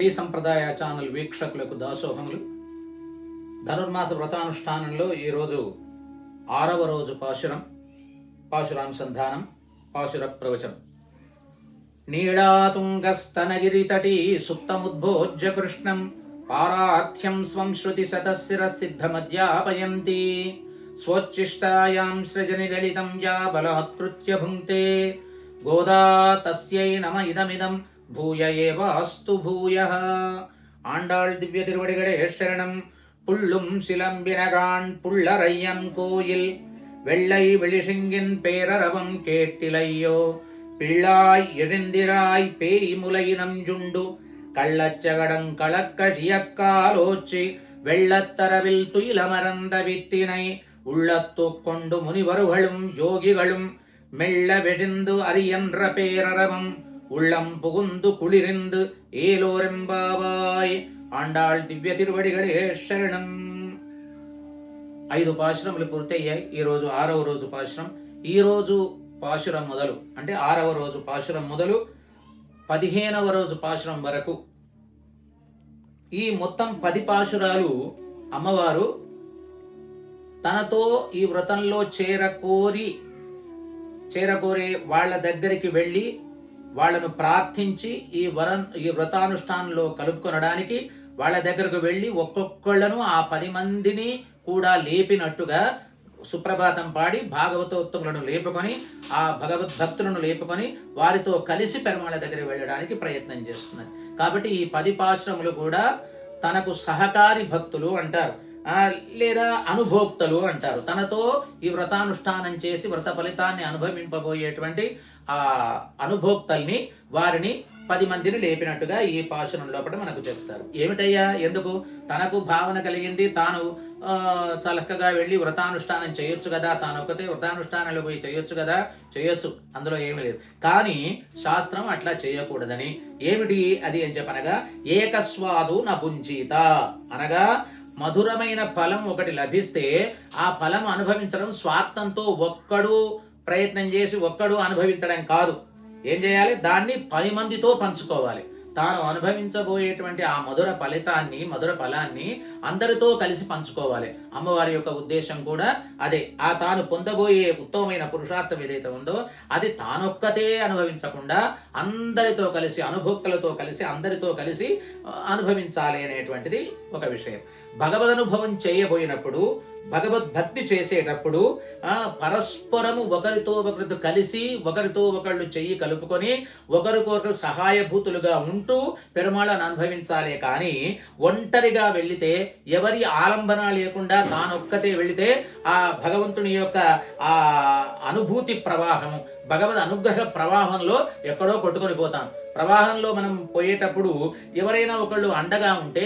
ఈ సంప్రదాయ ఛానల్ వీక్షకులకు దాసోహములు. ధనుర్మాస వ్రతానుష్ఠానంలో ఈరోజు 6వ రోజు పాశురం, పాశురానుసంధానం, పాశుర ప్రవచనం. నీళాతుంగస్తనగిరితటీ సుప్తముద్భోజ్య కృష్ణం పారార్థ్యం స్వం శృతి శతశిరసిద్ధమధ్యాపయంతి స్వోచ్ఛిష్టాయాం సృజని లలితం యా బలాత్కృత్య భుంక్తే గోదా తస్యై నమ ఇదమిదం భూయ ఏవాస్తు భూయః. ఆండాళ్ దివ్య తిరువడిகளே శరణం. புள்ளும் சிலம்பினகான் புள்ளரையன் கோயில் வெள்ளை வெளிசிங்கின் பேரரவம் கேட்டிலையோ பிள்ளாய் எழுந்திராய் பேய் முலையினம் ஜுண்டு கள்ளச்சகடங் களக்கழியக்காலோச்சி வெள்ளத்தரவில் துயிலமர்ந்த வித்தினை உள்ளத்து கொண்டு முனிவர்களும் யோகிகளும் மெல்ல வெழிந்து அரியன்ற பேரரவம் உள்ளம் புகுந்து குளிரிந்து ఏలోరెంబావాయ్. ఆండాళ్ దివ్య తిరువడిகளே శరణం. 5 పాశురములు పూర్తయ్యాయి. ఈరోజు 6వ రోజు పాశురం. ఈ రోజు పాశురం మొదలు అంటే 6వ రోజు పాశురం మొదలు 15వ రోజు పాశురం వరకు ఈ మొత్తం 10 పాశురాలు అమ్మవారు తనతో ఈ వ్రతంలో చేరకోరే వాళ్ళ దగ్గరికి వెళ్ళి వాళ్ళను ప్రార్థించి ఈ వ్రతానుష్ఠానంలో కలుపుకొనడానికి వాళ్ళ దగ్గరకు వెళ్ళి ఒక్కొక్కళ్ళను ఆ 10 మందిని కూడా లేపినట్టుగా సుప్రభాతం పాడి భాగవతోత్తములను లేపుకొని ఆ భగవద్భక్తులను లేపుకొని వారితో కలిసి పెరుమాళ దగ్గరికి వెళ్ళడానికి ప్రయత్నం చేస్తున్నారు. కాబట్టి ఈ 10 పాశురములు కూడా తనకు సహకారి భక్తులు అంటారు, లేదా అనుభోక్తలు అంటారు. తనతో ఈ వ్రతానుష్ఠానం చేసి వ్రత ఫలితాన్ని అనుభవింపబోయేటువంటి ఆ అనుభోక్తల్ని, వారిని 10 మందిని లేపినట్టుగా ఈ పాశురం లోపల మనకు చెప్తారు. ఏమిటయ్యా, ఎందుకు? తనకు భావన కలిగింది, తాను చక్కగా వెళ్ళి వ్రతానుష్ఠానం చేయొచ్చు కదా, తాను ఒకతే వ్రతానుష్ఠానంలో పోయి చేయొచ్చు కదా, చేయొచ్చు, అందులో ఏమీ లేదు. కానీ శాస్త్రం అట్లా చేయకూడదని. ఏమిటి అది అని చెప్పనగా, ఏకస్వాదు నభుంచీత అనగా మధురమైన ఫలం ఒకటి లభిస్తే ఆ ఫలం అనుభవించడం స్వార్థంతో ఒక్కడు ప్రయత్నం చేసి ఒక్కడు అనుభవించడం కాదు. ఏం చేయాలి? దాన్ని 10 మందితో పంచుకోవాలి. తాను అనుభవించబోయేటువంటి ఆ మధుర ఫలాన్ని అందరితో కలిసి పంచుకోవాలి. అమ్మవారి యొక్క ఉద్దేశం కూడా అదే. తాను పొందబోయే ఉత్తమమైన పురుషార్థం ఏదైతే ఉందో అది తానొక్కతే అనుభవించకుండా అందరితో కలిసి, అనుభోక్తులతో కలిసి, అందరితో కలిసి అనుభవించాలి అనేటువంటిది ఒక విషయం. భగవదనుభవం చేయబోయినప్పుడు, భగవద్భక్తి చేసేటప్పుడు పరస్పరము ఒకరితో ఒకరితో కలిసి, ఒకరితో ఒకళ్ళు చెయ్యి కలుపుకొని, ఒకరికొకరు సహాయభూతులుగా ఉంటూ పెరుమాళను అనుభవించాలే కానీ ఒంటరిగా వెళితే, ఎవరి ఆలంబన లేకుండా తానొక్కటే వెళితే ఆ భగవంతుని యొక్క ఆ అనుభూతి ప్రవాహము, భగవద్ అనుగ్రహ ప్రవాహంలో ఎక్కడో కొట్టుకొని పోతాం. ప్రవాహంలో మనం పోయేటప్పుడు ఎవరైనా ఒకళ్ళు అండగా ఉంటే,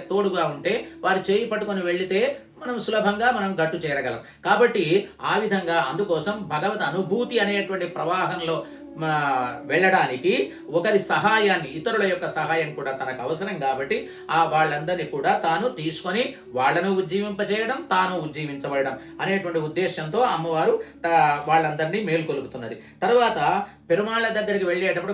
తోడుగా ఉంటే, వారి చేయి పట్టుకొని వెళితే మనం సులభంగా గట్టు చేరగలం. కాబట్టి ఆ విధంగా అందుకోసం భగవద్ అనుభూతి అనేటువంటి ప్రవాహంలో వెళ్ళడానికి ఒకరి సహాయాన్ని, ఇతరుల యొక్క సహాయం కూడా తనకు అవసరం. కాబట్టి వాళ్ళందరినీ కూడా తాను తీసుకొని వాళ్ళను ఉజ్జీవింపజేయడం, తాను ఉజ్జీవించబడడం అనేటువంటి ఉద్దేశంతో అమ్మవారు వాళ్ళందరినీ మేల్కొలుపుతున్నది. తర్వాత పెరుమాళ్ళ దగ్గరికి వెళ్ళేటప్పుడు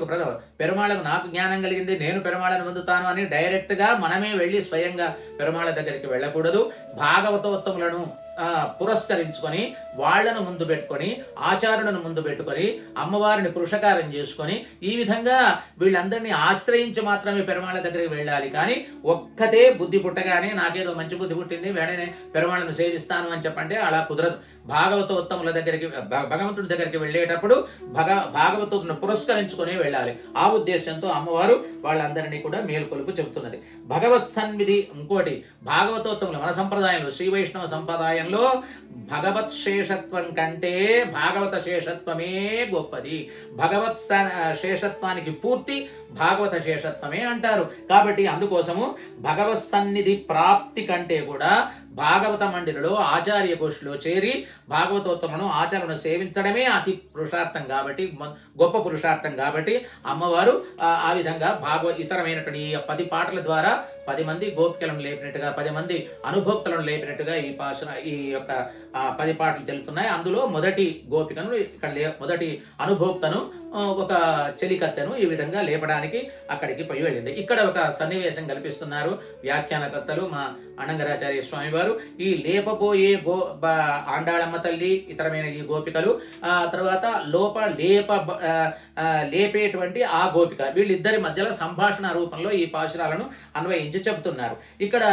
పెరుమాళ్ళకు నాకు జ్ఞానం కలిగింది, నేను పెరుమాళ్ళను పొందుతాను అని డైరెక్ట్గా మనమే వెళ్ళి స్వయంగా పెరుమాళ్ళ దగ్గరికి వెళ్ళకూడదు. భాగవతోత్తములను పురస్కరించుకొని, వాళ్లను ముందు పెట్టుకొని, ఆచారులను ముందు పెట్టుకొని, అమ్మవారిని పురుషకారం చేసుకొని, ఈ విధంగా వీళ్ళందరినీ ఆశ్రయించి మాత్రమే పెరుమాళ్ళ దగ్గరికి వెళ్ళాలి. కానీ ఒక్కతే బుద్ధి పుట్టగానే నాకేదో మంచి బుద్ధి పుట్టింది, వెంటనే పెరుమాళ్ళను సేవిస్తాను అని చెప్పంటే అలా కుదరదు. భాగవతోత్తముల దగ్గరికి, భగవంతుడి దగ్గరికి వెళ్ళేటప్పుడు భాగవతులను పురస్కరించుకొని వెళ్ళాలి. ఆ ఉద్దేశంతో అమ్మవారు వాళ్ళందరినీ కూడా మేల్కొలుపు చెబుతున్నది. భగవత్ సన్నిధి ఇంకోటి, భాగవతోత్తములు మన సంప్రదాయంలో, శ్రీ వైష్ణవ సంప్రదాయంలో భగవత్ శేషత్వం కంటే భాగవత శేషత్వమే గొప్పది. భగవత్ శేషత్వానికి పూర్తి భాగవత శేషత్వమే అంటారు. కాబట్టి అందుకోసము భగవత్ సన్నిధి ప్రాప్తి కంటే కూడా భాగవత మందిరలో ఆచార్య గోష్ఠిలో చేరి భాగవతోత్తములను ఆచార్యను సేవించడమే అతి పురుషార్థం కాబట్టి, గొప్ప పురుషార్థం కాబట్టి అమ్మవారు ఆ విధంగా ఇతరమైనటువంటి 10 పాటల ద్వారా 10 మంది గోపికలను లేపినట్టుగా, 10 మంది అనుభోక్తులను లేపినట్టుగా ఈ యొక్క 10 పాటలు తెలుపుతున్నాయి. అందులో మొదటి గోపికను ఇక్కడ మొదటి అనుభోక్తను ఒక చెలికత్తెను ఈ విధంగా లేపడానికి అక్కడికి పోయి వెళ్ళింది. ఇక్కడ ఒక సన్నివేశం కల్పిస్తున్నారు వ్యాఖ్యానకర్తలు మా అనంగరాచార్య స్వామి వారు. ఈ లేపబోయే ఆండాళమ్మ తల్లి ఇతరమైన ఈ గోపికలు, తర్వాత లేపేటువంటి ఆ గోపిక, వీళ్ళిద్దరి మధ్యలో సంభాషణ రూపంలో ఈ పాశురాలను అన్వయించి చెబుతున్నారు. ఇక్కడ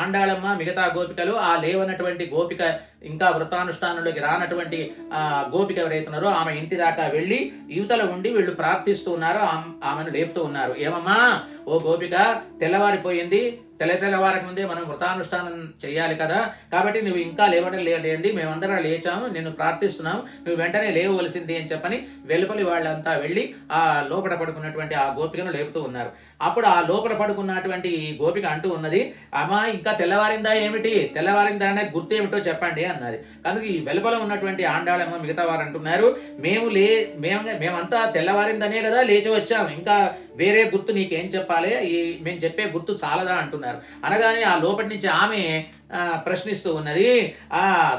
ఆండాళమ్మ మిగతా గోపికలు, ఆ లేవనటువంటి గోపిక, ఇంకా వృతానుష్ఠానంలోకి రానటువంటి గోపిక ఎవరైతున్నారో ఆమె ఇంటి దాకా వెళ్ళి యువతల ఉండి వీళ్ళు ప్రార్థిస్తూ ఉన్నారు, ఆమెను లేపుతూ ఉన్నారు. ఏమమ్మా ఓ గోపిక, తెల్లవారిపోయింది, తెల్లవారక ముందే మనం వ్రతానుష్ఠానం చేయాలి కదా, కాబట్టి నువ్వు ఇంకా లేవడం లేదేంది, మేమందరం లేచాము, నిన్ను ప్రార్థిస్తున్నాము, నువ్వు వెంటనే లేవవలసింది అని చెప్పని వెలుపలి వాళ్ళంతా వెళ్ళి ఆ లోపల పడుకున్నటువంటి ఆ గోపికను లేపుతూ ఉన్నారు. అప్పుడు ఆ లోపల పడుకున్నటువంటి ఈ గోపిక అంటూ ఉన్నది, అమ్మా ఇంకా తెల్లవారిందా ఏమిటి, తెల్లవారిందా అనే గుర్తు ఏమిటో చెప్పండి అన్నది. కనుక ఈ వెలుపల ఉన్నటువంటి ఆండాళమ్మ మిగతా వారు అంటున్నారు, మేమంతా తెల్లవారిందనే కదా లేచి వచ్చాము, ఇంకా వేరే గుర్తు నీకేం చెప్పాలి, మేము చెప్పే గుర్తు చాలదా అంటున్నారు. అనగానే ఆ లోపటి నుంచి ఆమె ప్రశ్నిస్తూ ఉన్నది,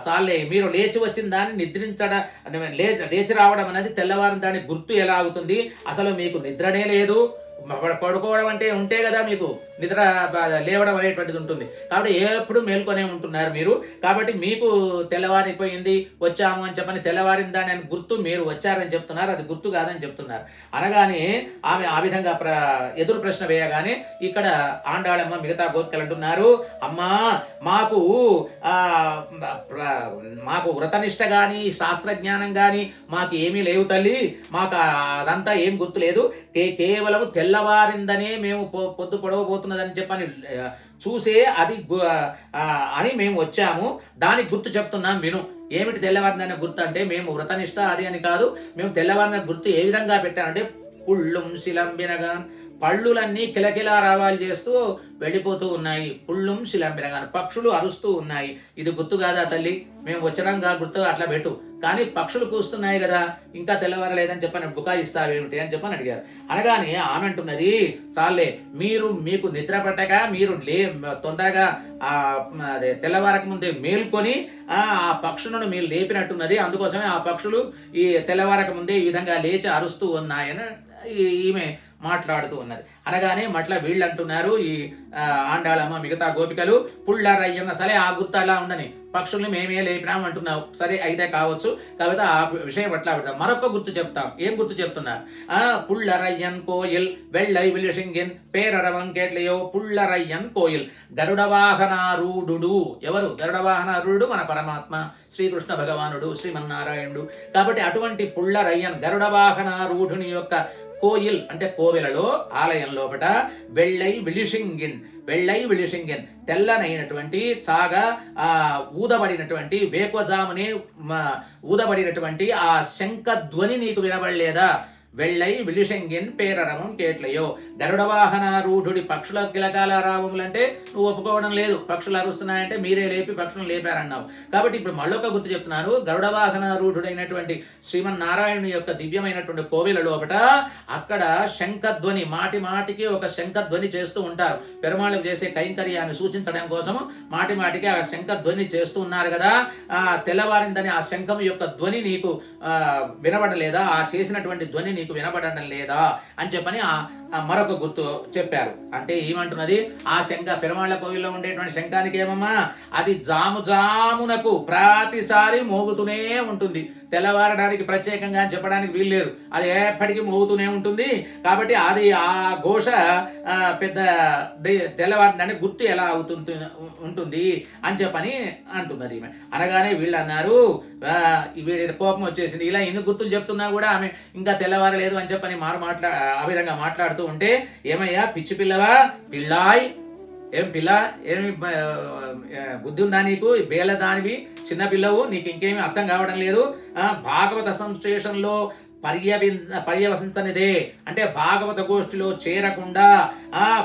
చాలే, మీరు లేచి వచ్చిన దాన్ని లేచి రావడం అనేది తెల్లవారిన దాని గుర్తు ఎలా అవుతుంది, అసలు మీకు నిద్రనే లేదు, పడుకోవడం అంటే ఉంటే కదా మీకు నిద్ర లేవడం అనేటువంటిది ఉంటుంది, కాబట్టి ఎప్పుడు మేల్కొనే ఉంటున్నారు మీరు, కాబట్టి మీకు తెల్లవారిపోయింది వచ్చాము అని చెప్పని తెల్లవారిన దాని అని గుర్తు మీరు వచ్చారని చెప్తున్నారు, అది గుర్తు కాదని చెప్తున్నారు. అనగానే ఆమె ఆ విధంగా ఎదురు ప్రశ్న వేయగానే ఇక్కడ ఆండాళమ్మ మిగతా గోపికలు అంటున్నారు, అమ్మా మాకు వ్రతనిష్ట కానీ శాస్త్రజ్ఞానం కానీ మాకు ఏమీ లేవు తల్లి, మాకు అదంతా ఏం గుర్తు లేదు, కేవలం తెల్లవారిందనే మేము పొద్దు పొడవబోతున్నదని చెప్పని చూసే అది అని మేము వచ్చాము, దానికి గుర్తు చెప్తున్నాం విను. ఏమిటి తెల్లవారిందనే గుర్తు అంటే, మేము వ్రతనిష్ట అది అని కాదు, మేము తెల్లవారిన గుర్తు ఏ విధంగా పెట్టానంటే, పుళ్ళుం శిలంబినగా, పళ్ళులన్నీ కిలకిలా రావాలి చేస్తూ వెళ్ళిపోతూ ఉన్నాయి, పుళ్ళుం శిలంబినగా, పక్షులు అరుస్తూ ఉన్నాయి, ఇది గుర్తు కాదా తల్లి, మేము వచ్చడంగా గుర్తు అట్లా పెట్టు, కానీ పక్షులు కూస్తున్నాయి కదా, ఇంకా తెల్లవారలేదని చెప్పని బుకాయిస్తావేమిటి అని చెప్పని అడిగారు. అనగానే ఆమె అంటున్నది, చాలే, మీకు నిద్ర పట్టక మీరు తొందరగా తెల్లవారక ముందే మేల్కొని ఆ పక్షులను మీరు లేపినట్టున్నది, అందుకోసమే ఆ పక్షులు ఈ తెల్లవారక ముందే ఈ విధంగా లేచి అరుస్తూ ఉన్నాయని ఈమె మాట్లాడుతూ ఉన్నది. అనగానే మట్ల వీళ్ళు అంటున్నారు, ఈ ఆండాళమ్మ మిగతా గోపికలు, పుళ్ళరయ్యన్న, సరే ఆ గుర్తు అలా ఉండని, పక్షుల్ని మేమే లేపినాం అంటున్నావు, సరే అయితే కావచ్చు, కాబట్టి ఆ విషయం అట్లా పెడతాం, మరొక గుర్తు చెప్తాం. ఏం గుర్తు చెప్తున్నారు, పుళ్ళరయ్యన్ కోయిల్ వెள்ளై విలిషింగిన్ పేరరవం కేట్లయో పుళ్ళరయ్యన్ కోయిల్, గరుడ వాహనారూఢుడు. ఎవరు గరుడ వాహనారూఢుడు? మన పరమాత్మ శ్రీకృష్ణ భగవానుడు, శ్రీమన్నారాయణుడు. కాబట్టి అటువంటి పుళ్ళరయ్యన్ గరుడ వాహనారూఢుని యొక్క కోయిల్ అంటే కోవెలలో, ఆలయం లోపట వెள்ளై విలిషింగిన్ తెల్లనైనటువంటి చాగా ఊదబడినటువంటి వేకువజామునే ఊదబడినటువంటి ఆ శంఖధ్వని నీకు వినబడలేదా? వెள்ளై విలిషంగిన్ పేరరవం కేట్లయో, గరుడవాహనారూఢుడి పక్షుల కిలకాల రావములంటే నువ్వు ఒప్పుకోవడం లేదు, పక్షులు అరుస్తున్నాయంటే మీరే లేపి పక్షులను లేపారన్నావు. కాబట్టి ఇప్పుడు మళ్ళొక గుర్తు చెప్తున్నాను, గరుడవాహనారూఢుడైనటువంటి శ్రీమన్నారాయణుని యొక్క దివ్యమైనటువంటి కోవిల లోపట అక్కడ శంఖధ్వని, మాటి మాటికి ఒక శంఖధ్వని చేస్తూ ఉంటారు, పెరుమాళ్ళకు చేసే కైంకర్యాన్ని సూచించడం కోసము మాటి మాటికి ఆ శంఖధ్వని చేస్తూ ఉన్నారు కదా, తెల్లవారిందని ఆ శంఖం యొక్క ధ్వని నీకు వినబడలేదా, ఆ చేసినటువంటి ధ్వని నీకు వినబడడం లేదా అని చెప్పని మరొక గుర్తు చెప్పారు. అంటే ఏమంటున్నది, ఆ శంఖ పెరుమాళ్ళ కోవిల్లో ఉండేటువంటి శంఖానికి ఏమమ్మా, అది జామునకు ప్రతిసారి మోగుతూనే ఉంటుంది, తెల్లవారడానికి ప్రత్యేకంగా చెప్పడానికి వీల్లేదు, అది ఎప్పటికీ మోగుతూనే ఉంటుంది. కాబట్టి అది ఆ ఘోష పెద్ద తెల్లవారిని గుర్తు ఎలా ఉంటుంది అని చెప్పని అంటున్నది ఈమె. అనగానే వీళ్ళు అన్నారు, వీడి కోపం వచ్చేసింది, ఇలా ఎన్ని గుర్తులు చెప్తున్నా కూడా ఆమె ఇంకా తెల్లవారలేదు అని చెప్పని ఆ విధంగా మాట్లాడుతూ ఉంటే, ఏమయ్యా పిచ్చి పిల్లవా, పిల్లాయ్, ఏం పిల్ల, ఏమి బుద్ధి ఉందా నీకు, బేల దానివి, చిన్న పిల్లవు, నీకు ఇంకేమీ అర్థం కావడం లేదు, భాగవత సంశ్లేషంలో పర్యవసించనిదే అంటే భాగవత గోష్ఠిలో చేరకుండా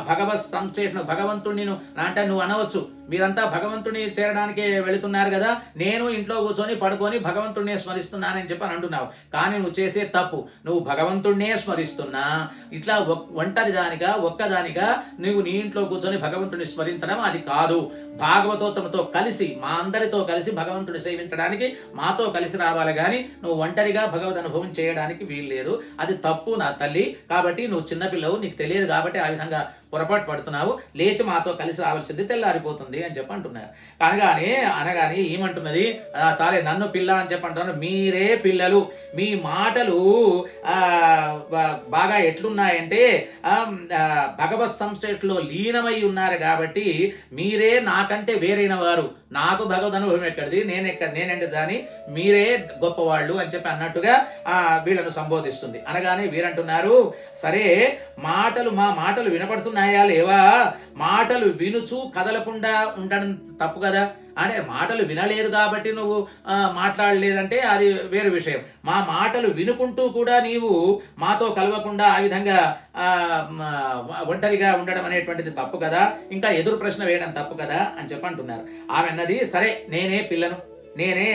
భగవత్ సంశ్లేషణ, భగవంతుడిని అంటే నువ్వు అనవచ్చు, మీరంతా భగవంతుని చేరడానికి వెళుతున్నారు కదా, నేను ఇంట్లో కూర్చొని పడుకొని భగవంతుడినే స్మరిస్తున్నానని చెప్పి అంటున్నావు. కానీ నువ్వు చేసే తప్పు. నువ్వు భగవంతుడినే స్మరిస్తున్నా ఇట్లా ఒంటరిదానిగా ఒక్కదానిగా నువ్వు నీ ఇంట్లో కూర్చొని భగవంతుడిని స్మరించడం అది కాదు. భాగవతోత్తముతో కలిసి, మా అందరితో కలిసి భగవంతుడి సేవించడానికి మాతో కలిసి రావాలి, కానీ నువ్వు ఒంటరిగా భగవద్ అనుభవం చేయడానికి వీల్లేదు. అది తప్పు నా తల్లి. కాబట్టి నువ్వు చిన్నపిల్లవు, నీకు తెలియదు కాబట్టి ఆ విధంగా పొరపాటు పడుతున్నావు. లేచి మాతో కలిసి రావాల్సింది, తెల్లారిపోతుంది అని చెప్పి అంటున్నారు. అనగానే ఏమంటున్నది, చాలే నన్ను పిల్ల అని చెప్పి అంటున్నారు. మీరే పిల్లలు. మీ మాటలు బాగా ఎట్లున్నాయంటే భగవత్ సంశ్లేషలో లీనమై ఉన్నారు కాబట్టి మీరే నాకంటే వేరైన వారు. నాకు భగవద్ అనుభవం ఎక్కడిది, నేనంటే దాని, మీరే గొప్పవాళ్ళు అని చెప్పి అన్నట్టుగా వీళ్ళను సంబోధిస్తుంది. అనగానే వీరంటున్నారు, సరే మా మాటలు వినపడుతున్నాయా లేవా? మాటలు వినుచు కదలకుండా ఉండడం తప్పు కదా. అంటే మాటలు వినలేదు కాబట్టి నువ్వు మాట్లాడలేదంటే అది వేరే విషయం. మా మాటలు వినుకుంటూ కూడా నీవు మాతో కలవకుండా ఆ విధంగా ఒంటరిగా ఉండడం అనేటువంటిది తప్పు కదా, ఇంకా ఎదురు ప్రశ్న వేయడం తప్పు కదా అని చెప్పి అంటున్నారు. ఆమె అన్నది, సరే నేనే పిల్లను, నేనే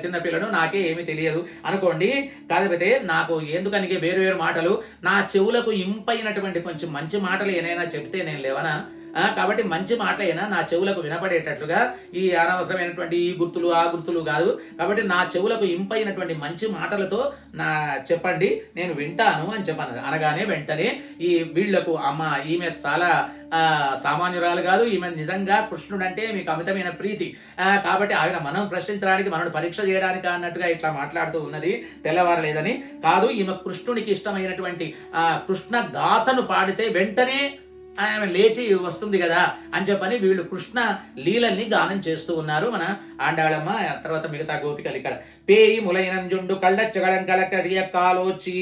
చిన్న పిల్లను, నాకే ఏమీ తెలియదు అనుకోండి. కాకపోతే నాకు ఎందుకని వేరు మాటలు, నా చెవులకు ఇంపైనటువంటి కొంచెం మంచి మాటలు ఏనైనా చెబితే నేను లేవనా? కాబట్టి మంచి మాట అయినా నా చెవులకు వినపడేటట్లుగా ఈ అనవసరమైనటువంటి ఈ గుర్తులు ఆ గుర్తులు కాదు. కాబట్టి నా చెవులకు ఇంపైనటువంటి మంచి మాటలతో చెప్పండి, నేను వింటాను అని చెప్పాను. అనగానే వెంటనే ఈ వీళ్లకు, అమ్మ ఈమె చాలా సామాన్యురాలు కాదు, ఈమె నిజంగా కృష్ణుడు అంటే మీకు అమితమైన ప్రీతి. కాబట్టి ఆయన మనం ప్రశ్నించడానికి, మనల్ని పరీక్ష చేయడానికి అన్నట్టుగా ఇట్లా మాట్లాడుతూ ఉన్నది. తెల్లవారలేదని కాదు, ఈమె కృష్ణునికి ఇష్టమైనటువంటి కృష్ణ గాథను పాడితే వెంటనే ఆమె లేచి వస్తుంది కదా అని చెప్పని వీళ్ళు కృష్ణ లీలల్ని గానం చేస్తూ ఉన్నారు మన ఆండాళమ్మ, తర్వాత మిగతా గోపికలు. ఇక్కడ పేయి ములైనంజుండు కళ్ళచ్చగడం కళకడియ కాలోచి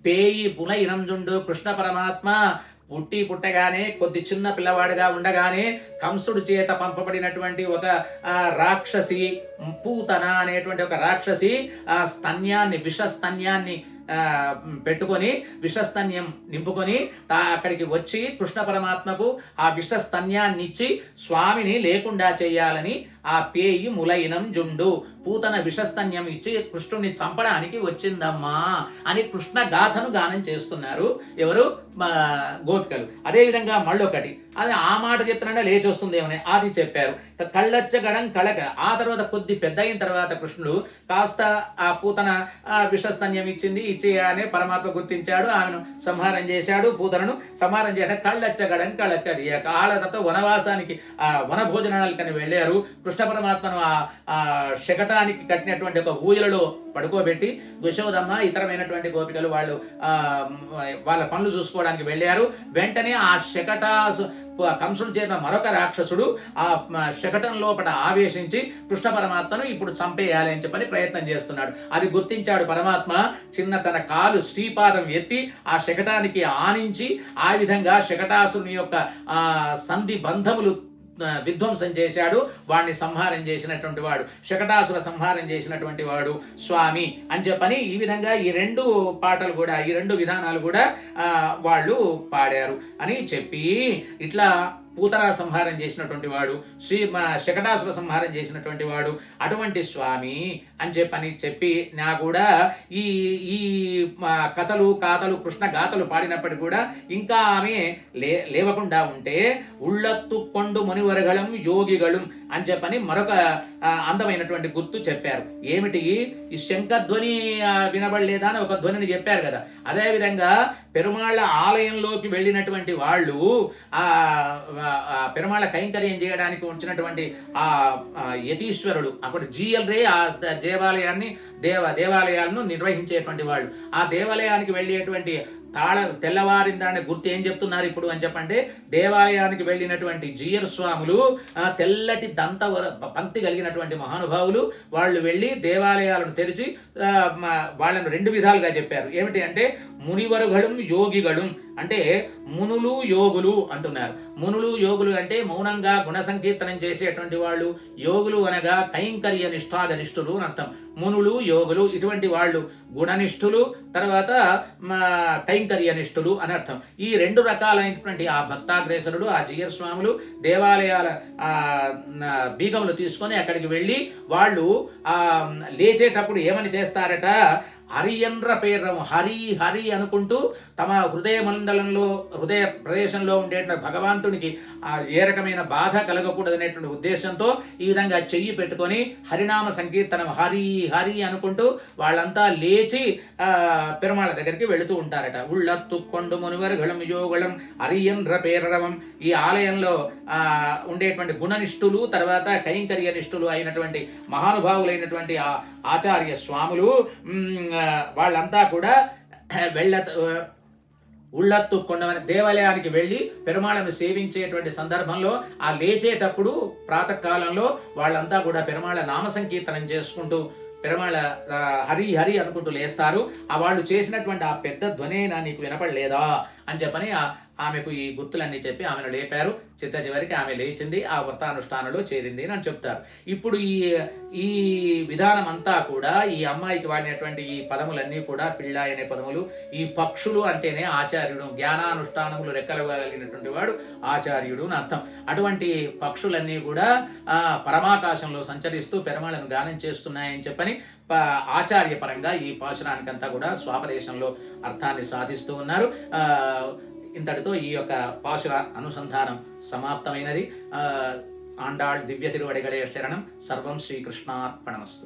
పేయి పులైనంజుండు కృష్ణ పరమాత్మ పుట్టగానే కొద్ది చిన్న పిల్లవాడుగా ఉండగానే కంసుడు చేత పంపబడినటువంటి ఒక రాక్షసి, పూతన అనేటువంటి ఒక రాక్షసి స్తన్యాన్ని, విషస్తన్యాన్ని పెట్టుకొని, విషస్తన్యం నింపుకొని అక్కడికి వచ్చి కృష్ణ పరమాత్మకు ఆ విషస్తన్యాన్ని ఇచ్చి స్వామిని లేకుండా చేయాలని ఆ పేయి ములైనం జుండు, పూతన విషస్తన్యం ఇచ్చి కృష్ణుని చంపడానికి వచ్చిందమ్మా అని కృష్ణ గాథను గానం చేస్తున్నారు ఎవరు? గోపికలు. అదేవిధంగా మళ్ళొకటి, అది ఆ మాట చెప్తున్నా లేచి వస్తుందేమని అది చెప్పారు. కళ్ళచ్చగడం కళక. ఆ తర్వాత కొద్ది పెద్ద అయిన తర్వాత కృష్ణుడు కాస్త ఆ పూతన విషస్తన్యం ఇచ్చి అనే పరమాత్మ గుర్తించాడు, ఆమెను సంహారం చేశాడు, పూతనను సంహారం చేశాడు. కళ్ళచ్చగడం కళక. ఆళ్ళతో వనవాసానికి వన భోజనాలకని వెళ్ళారు. కృష్ణ పరమాత్మను ఆ శకటానికి కట్టినటువంటి ఒక ఊయలలో పడుకోబెట్టి యశోదమ్మ ఇతరమైనటువంటి గోపికలు వాళ్ళు వాళ్ళ పనులు చూసుకోవడానికి వెళ్ళారు. వెంటనే ఆ శకటాసు కంసుడు చేరిన మరొక రాక్షసుడు ఆ శకటం లోపల ఆవేశించి కృష్ణ పరమాత్మను ఇప్పుడు చంపేయాలి అని చెప్పని ప్రయత్నం చేస్తున్నాడు. అది గుర్తించాడు పరమాత్మ. చిన్న తన కాలు శ్రీపాదం ఎత్తి ఆ శకటానికి ఆనించి ఆ విధంగా శకటాసురుని యొక్క సంధి బంధములు విధ్వంసం చేశాడు. వాడిని సంహారం చేసినటువంటి వాడు, శకటాసుర సంహారం చేసినటువంటి వాడు స్వామి అని చెప్పని ఈ విధంగా ఈ రెండు పాటలు కూడా, ఈ రెండు విధానాలు కూడా వాళ్ళు పాడారు అని చెప్పి ఇట్లా పూతన సంహారం చేసినటువంటి వాడు, శకటాసుర సంహారం చేసినటువంటి వాడు అటువంటి స్వామి అని చెప్పి నా కూడా ఈ ఈ కథలు కాతలు కృష్ణ గాథలు పాడినప్పటికీ కూడా ఇంకా ఆమె లేవకుండా ఉంటే ఉళ్ళత్తు కొండు మునివరగళం యోగిగళం అని చెప్పని మరొక అందమైనటువంటి గుర్తు చెప్పారు. ఏమిటి? ఈ శంఖధ్వని వినబడలేదా అని ఒక ధ్వనిని చెప్పారు కదా. అదేవిధంగా పెరుమాళ్ళ ఆలయంలోకి వెళ్ళినటువంటి వాళ్ళు పెరుమాళ్ళ కైంకర్యం చేయడానికి వచ్చినటువంటి ఆ యతీశ్వరుడు, అప్పుడు జీఎల్రే ఆ దేవాలయాలను నిర్వహించేటువంటి వాళ్ళు, ఆ దేవాలయానికి వెళ్ళేటువంటి తెల్లవారిందాన్ని గుర్తు ఏం చెప్తున్నారు ఇప్పుడు అని చెప్పంటే, దేవాలయానికి వెళ్ళినటువంటి జీయర్ స్వాములు తెల్లటి పంక్తి కలిగినటువంటి మహానుభావులు, వాళ్ళు వెళ్ళి దేవాలయాలను తెరిచి వాళ్ళను రెండు విధాలుగా చెప్పారు. ఏమిటి అంటే మునివరుగళం యోగిగళం అంటే మునులు యోగులు అంటున్నారు. మునులు యోగులు అంటే మౌనంగా గుణ సంకీర్తనం చేసేటువంటి వాళ్ళు, యోగులు అనగా కైంకర్య నిష్ఠాగరిష్ఠులు అని అర్థం. మునులు యోగులు ఇటువంటి వాళ్ళు గుణనిష్ఠులు, తర్వాత కైంకర్యనిష్ఠులు అని అర్థం. ఈ 2 రకాలైనటువంటి ఆ భక్తాగ్రేసరుడు, ఆ జియర్ స్వాములు దేవాలయాల బీగములు తీసుకొని అక్కడికి వెళ్ళి వాళ్ళు లేచేటప్పుడు ఏమని చేస్తారట, హరియంద్ర పేర్రము, హరి హరి అనుకుంటూ తమ హృదయ మండలంలో హృదయ ప్రదేశంలో ఉండేటువంటి భగవంతునికి ఏ రకమైన బాధ కలగకూడదనేటువంటి ఉద్దేశంతో ఈ విధంగా చెయ్యి పెట్టుకొని హరినామ సంకీర్తనం హరి హరి అనుకుంటూ వాళ్ళంతా లేచి పెరుమాళ దగ్గరికి వెళుతూ ఉంటారట. ఉళ్ళత్తు కొండు మునివరుగళం యోగుళం హరియంద్ర పేర్రవం. ఈ ఆలయంలో ఉండేటువంటి గుణనిష్ఠులు, తర్వాత కైంకర్యనిష్ఠులు అయినటువంటి మహానుభావులైనటువంటి ఆచార్య స్వాములు వాళ్ళంతా కూడా ఉళ్ళత్తు కొండవని దేవాలయానికి వెళ్ళి పెరుమాళను సేవించేటువంటి సందర్భంలో ఆ లేచేటప్పుడు ప్రాతకాలంలో వాళ్ళంతా కూడా పెరుమాళ నామ సంకీర్తనం చేసుకుంటూ పెరుమాళ హరి హరి అనుకుంటూ లేస్తారు. వాళ్ళు చేసినటువంటి ఆ పెద్ద ధ్వనేనా నీకు వినపడలేదా అని చెప్పని ఆమెకు ఈ గుర్తులన్నీ చెప్పి ఆమెను లేపారు. చిట్ట చివరికి ఆమె లేచింది, ఆ వ్రతానుష్ఠానంలో చేరింది అని చెప్తారు. ఇప్పుడు ఈ విధానం అంతా కూడా ఈ అమ్మాయికి వాడినటువంటి ఈ పదములన్నీ కూడా పిళ్ళాయి అనే పదములు. ఈ పక్షులు అంటేనే ఆచార్యుడు, జ్ఞానానుష్ఠానములు రెక్కలగలిగినటువంటి వాడు ఆచార్యుడు అని అర్థం. అటువంటి పక్షులన్నీ కూడా పరమాకాశంలో సంచరిస్తూ పెరుమాళను గానం చేస్తున్నాయని చెప్పని ఆచార్యపరంగా ఈ పాశురానికంతా కూడా స్వాపదేశంలో అర్థాన్ని సాధిస్తూ ఉన్నారు. ఇంతటితో ఈ యొక్క పాశుర అనుసంధానం సమాప్తమైనది. ఆండాళ్ దివ్య తిరువడిగడే శరణం. సర్వం శ్రీకృష్ణార్పణమస్తు.